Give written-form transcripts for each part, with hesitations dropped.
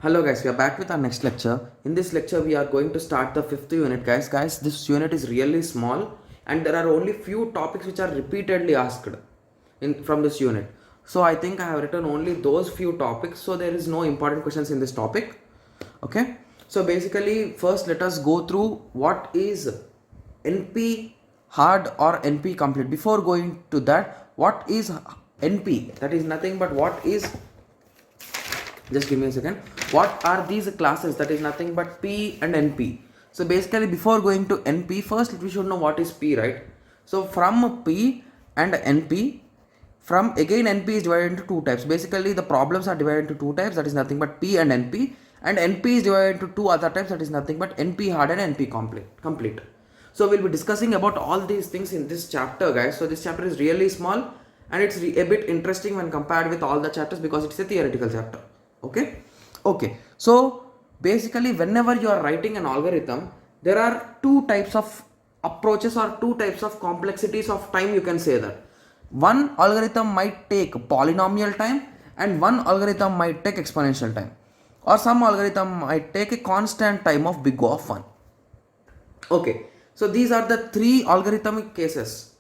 Hello guys, we are back with our next lecture. In this lecture, we are going to start the fifth unit, guys. Guys, this unit is really small, and there are only few topics which are repeatedly asked from this unit. So I think I have written only those few topics. So there is no important questions in this topic. Okay. So basically, first let us go through what is NP hard or NP complete. Before going to that, what is NP? That is nothing but what is, just give me a second, what are these classes? That is nothing but P and NP. So basically, before going to NP, first we should know what is P, right? So from P and NP, from again NP is divided into two types. Basically the problems are divided into two types, that is nothing but P and NP, and NP is divided into two other types, that is nothing but NP hard and NP complete. So we'll be discussing about all these things in this chapter, guys. So this chapter is really small and it's a bit interesting when compared with all the chapters because it's a theoretical chapter. Okay, so basically whenever you are writing an algorithm, there are two types of approaches or two types of complexities of time, you can say that. One algorithm might take polynomial time and one algorithm might take exponential time, or some algorithm might take a constant time of big O of 1. Okay, so these are the three algorithmic cases,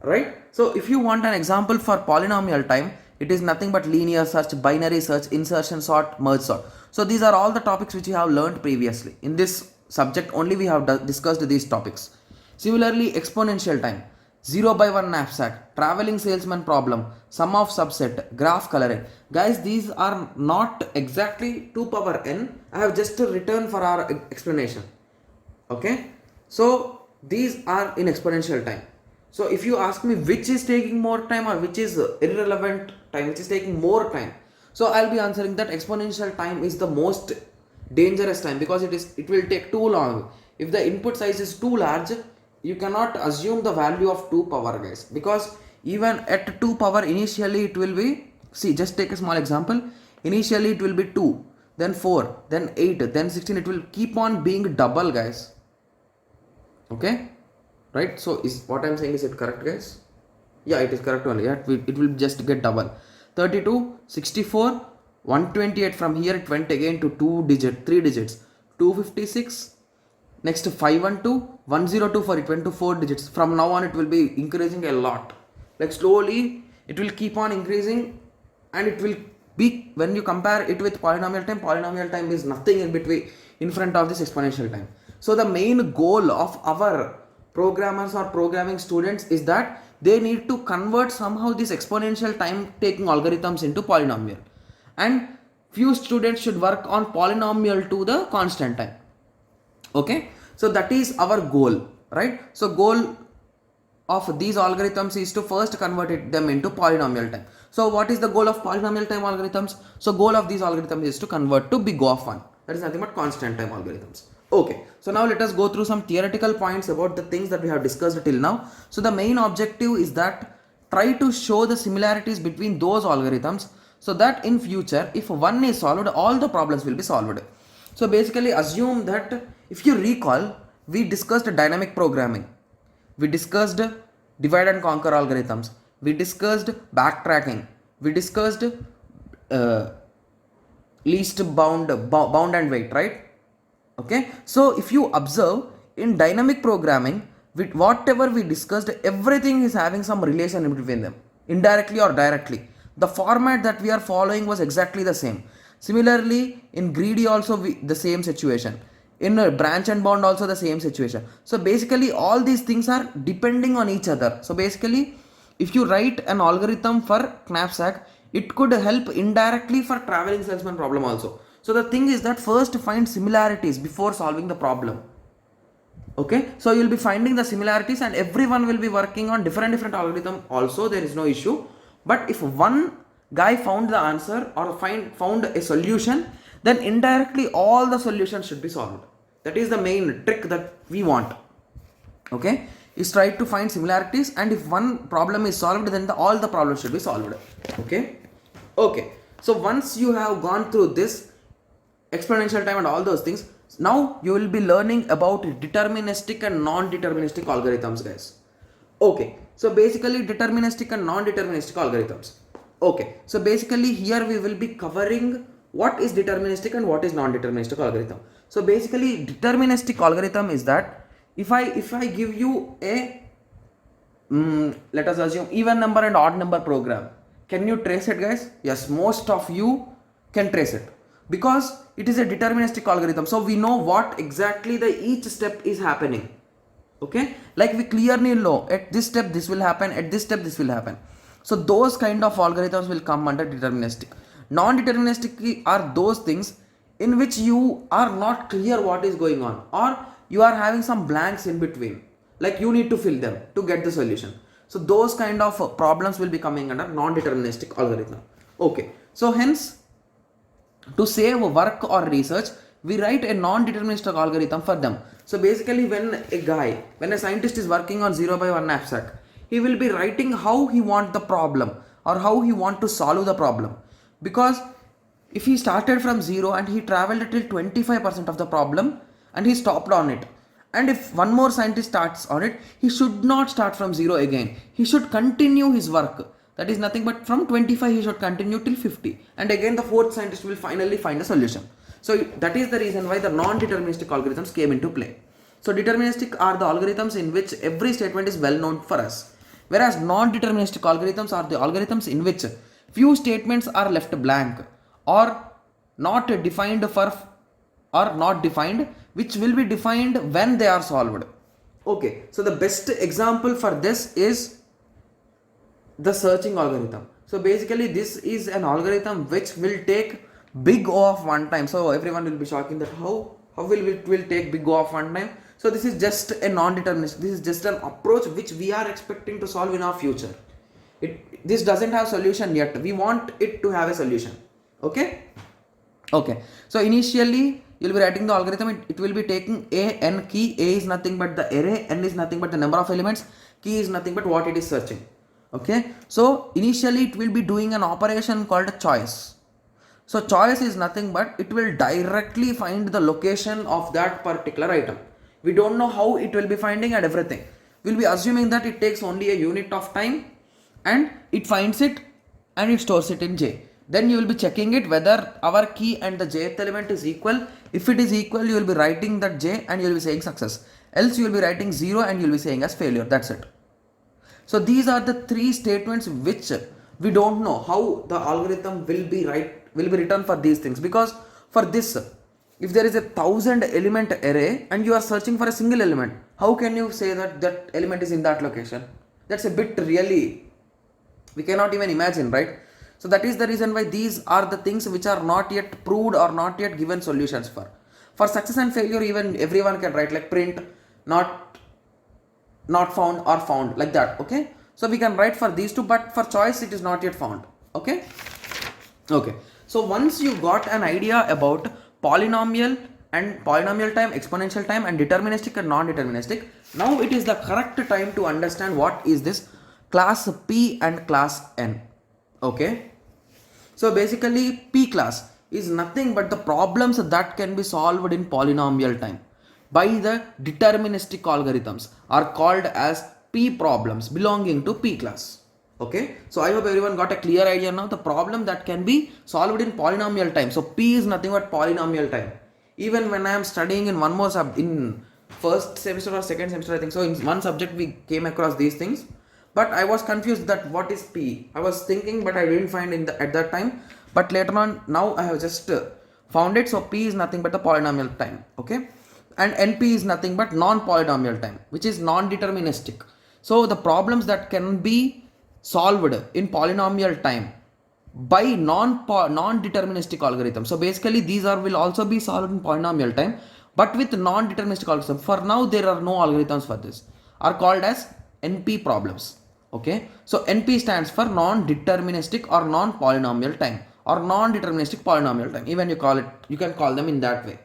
right? So if you want an example for polynomial time, it is nothing but linear search, binary search, insertion sort, merge sort. So these are all the topics which you have learned previously. In this subject only we have discussed these topics. Similarly, exponential time, 0 by 1 knapsack, traveling salesman problem, sum of subset, graph coloring. Guys, these are not exactly 2 power n. I have just written for our explanation. Okay, so these are in exponential time. So if you ask me which is taking more time or which is irrelevant time, which is taking more time, so I'll be answering that exponential time is the most dangerous time because it will take too long. If the input size is too large, you cannot assume the value of 2 power, guys, because even at 2 power initially it will be, see, just take a small example. Initially it will be 2, then 4, then 8, then 16. It will keep on being double, guys. Okay, right? So is what I'm saying, is it correct, guys? Yeah, it is correct only. Yeah, it will just get double. 32, 64, 128. From here it went again to 3 digits. 256. Next 512, 102 for it went to 4 digits. From now on it will be increasing a lot. Like slowly it will keep on increasing, and it will be, when you compare it with polynomial time is nothing in between, in front of this exponential time. So the main goal of our programmers or programming students is that they need to convert somehow this exponential time taking algorithms into polynomial, and few students should work on polynomial to the constant time. Okay, so that is our goal, right? So goal of these algorithms is to first convert them into polynomial time. So what is the goal of polynomial time algorithms? So goal of these algorithms is to convert to big O of 1. That is nothing but constant time algorithms. Okay, so now let us go through some theoretical points about the things that we have discussed till now. So the main objective is that try to show the similarities between those algorithms so that in future if one is solved, all the problems will be solved. So basically assume that, if you recall, we discussed dynamic programming, we discussed divide and conquer algorithms, we discussed backtracking, we discussed least bound and wait, right? Okay, so if you observe in dynamic programming, with whatever we discussed, everything is having some relation in between them, indirectly or directly. The format that we are following was exactly the same. Similarly, in greedy also the same situation. In branch and bound also the same situation. So basically all these things are depending on each other. So basically, if you write an algorithm for knapsack, it could help indirectly for traveling salesman problem also. So the thing is that first find similarities before solving the problem. Okay, so you'll be finding the similarities and everyone will be working on different algorithm also, there is no issue. But if one guy found the answer or found a solution, then indirectly all the solutions should be solved. That is the main trick that we want. Okay, is try to find similarities, and if one problem is solved, then all the problems should be solved. Okay, so once you have gone through this exponential time and all those things, now you will be learning about deterministic and non-deterministic algorithms, guys. Okay, so basically deterministic and non-deterministic algorithms. Okay, so basically here we will be covering what is deterministic and what is non-deterministic algorithm. So basically deterministic algorithm is that if I give you a let us assume even number and odd number program, can you trace it, guys? Yes, most of you can trace it because it is a deterministic algorithm. So we know what exactly the each step is happening. Okay, like we clearly know at this step this will happen, at this step this will happen. So those kind of algorithms will come under deterministic. Non-deterministic are those things in which you are not clear what is going on, or you are having some blanks in between, like you need to fill them to get the solution. So those kind of problems will be coming under non-deterministic algorithm. Okay, so hence to save work or research, we write a non-deterministic algorithm for them. So basically when a scientist is working on 0 by 1 abstract, he will be writing how he want the problem or how he want to solve the problem. Because if he started from 0 and he traveled till 25% of the problem and he stopped on it, and if one more scientist starts on it, he should not start from 0 again. He should continue his work. That is nothing but from 25 he should continue till 50, and again the fourth scientist will finally find a solution. So that is the reason why the non-deterministic algorithms came into play. So deterministic are the algorithms in which every statement is well known for us, whereas non-deterministic algorithms are the algorithms in which few statements are left blank or not defined for or not defined, which will be defined when they are solved. Okay, so the best example for this is the searching algorithm. So basically this is an algorithm which will take big O of one time. So everyone will be shocking that how will it will take big O of one time. So this is just a non-deterministic, this is just an approach which we are expecting to solve in our future. This doesn't have solution yet, we want it to have a solution. Okay, so initially you'll be writing the algorithm. It will be taking a n key. A is nothing but the array, n is nothing but the number of elements, key is nothing but what it is searching. Okay, so initially it will be doing an operation called a choice. So choice is nothing but it will directly find the location of that particular item. We don't know how it will be finding and everything. We'll be assuming that it takes only a unit of time and it finds it and it stores it in J. Then you will be checking it whether our key and the jth element is equal. If it is equal, you will be writing that J and you will be saying success. Else you will be writing 0 and you will be saying as failure. That's it. So these are the three statements which we don't know how the algorithm will be written for these things. Because for this, if there is a 1000 element array and you are searching for a single element, how can you say that that element is in that location? That's a bit really, we cannot even imagine, right? So that is the reason why these are the things which are not yet proved or not yet given solutions for. For success and failure, even everyone can write like print, not found or found, like that. Okay, so we can write for these two, but for choice it is not yet found. Okay, so once you got an idea about polynomial and polynomial time, exponential time, and deterministic and non-deterministic, now it is the correct time to understand what is this class P and class N. Okay, so basically P class is nothing but the problems that can be solved in polynomial time by the deterministic algorithms are called as P problems belonging to P class. Okay, so I hope everyone got a clear idea now. The problem that can be solved in polynomial time. So P is nothing but polynomial time. Even when I am studying in one more in first semester or second semester, I think so, in one subject we came across these things, but I was confused that what is P. I was thinking, but I didn't find at that time. But later on, now I have just found it. So P is nothing but the polynomial time. Okay, and NP is nothing but non-polynomial time, which is non-deterministic. So the problems that can be solved in polynomial time by non-deterministic algorithm. So basically these will also be solved in polynomial time, but with non-deterministic algorithm. For now there are no algorithms for this, are called as NP problems. Okay, so NP stands for non-deterministic or non-polynomial time or non-deterministic polynomial time. Even you can call them in that way.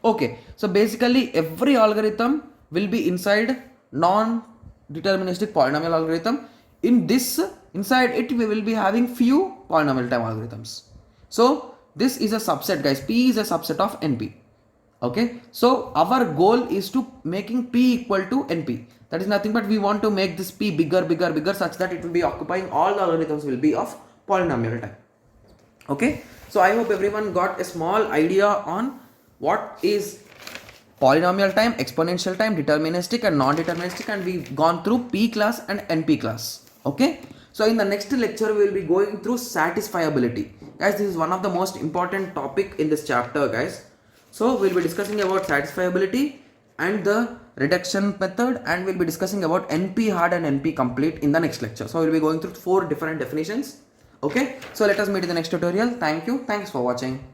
Okay, so basically every algorithm will be inside non-deterministic polynomial algorithm. In this, inside it we will be having few polynomial time algorithms. So this is a subset, guys. P is a subset of NP. Okay, so our goal is to making P equal to NP. That is nothing but we want to make this P bigger such that it will be occupying all the algorithms will be of polynomial time. Okay, so I hope everyone got a small idea on what is polynomial time, exponential time, deterministic and non-deterministic, and we've gone through P class and NP class. Okay, so in the next lecture we will be going through satisfiability. Guys, this is one of the most important topic in this chapter, guys. So we'll be discussing about satisfiability and the reduction method, and we'll be discussing about NP hard and NP complete in the next lecture. So we'll be going through 4 different definitions. Okay, so let us meet in the next tutorial. Thank you. Thanks for watching.